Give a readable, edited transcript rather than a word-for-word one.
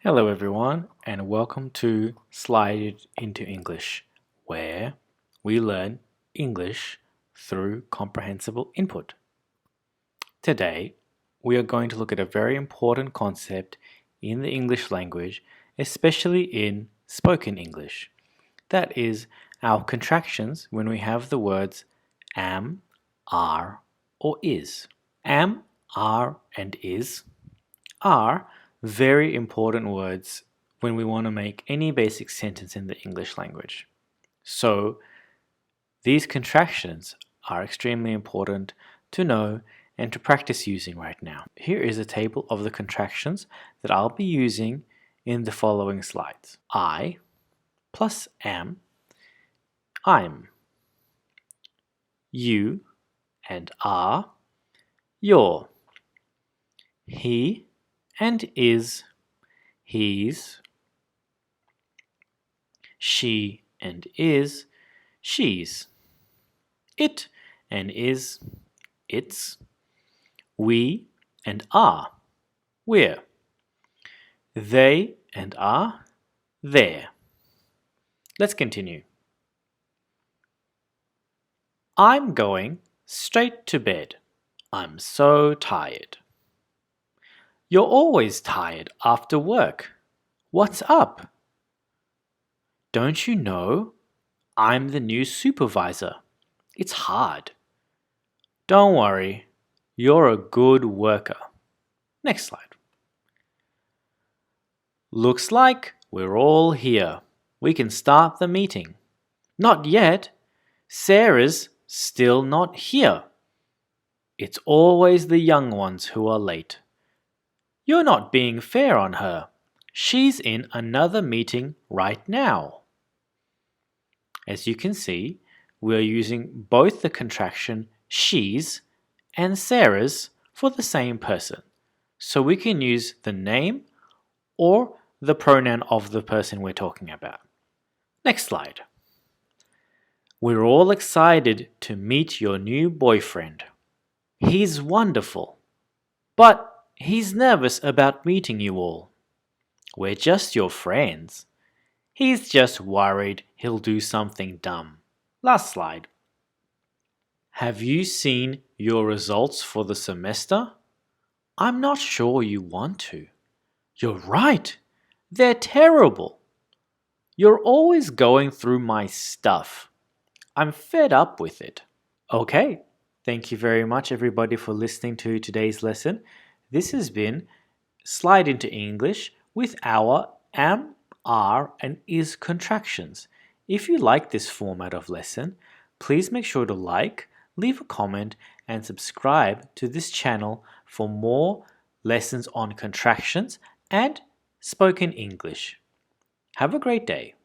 Hello everyone and welcome to Slide It into English, where we learn English through comprehensible input. Today, we are going to look at a very important concept in the English language, especially in spoken English. That is our contractions when we have the words am, are, or is. Am, are, and is are very important words when we want to make any basic sentence in the English language. So these contractions are extremely important to know and to practice using right now. Here is a table of the contractions that I'll be using in the following slides. I plus am, I'm. You and are, you're. He and is, he's. She and is, she's. It and is, it's. We and are, we're. They and are, they're. Let's continue. I'm going straight to bed. I'm so tired. You're always tired after work. What's up? Don't you know? I'm the new supervisor. It's hard. Don't worry. You're a good worker. Next slide. Looks like we're all here. We can start the meeting. Not yet. Sarah's still not here. It's always the young ones who are late. You're not being fair on her. She's in another meeting right now. As you can see, we are using both the contraction she's and Sarah's for the same person. So we can use the name or the pronoun of the person we're talking about. Next slide. We're all excited to meet your new boyfriend. He's wonderful. But he's nervous about meeting you all. We're just your friends. He's just worried he'll do something dumb. Last slide. Have you seen your results for the semester? I'm not sure you want to. You're right. They're terrible. You're always going through my stuff. I'm fed up with it. Okay. Thank you very much everybody for listening to today's lesson. This has been Slide into English with our am, are, and is contractions. If you like this format of lesson, please make sure to like, leave a comment, and subscribe to this channel for more lessons on contractions and spoken English. Have a great day.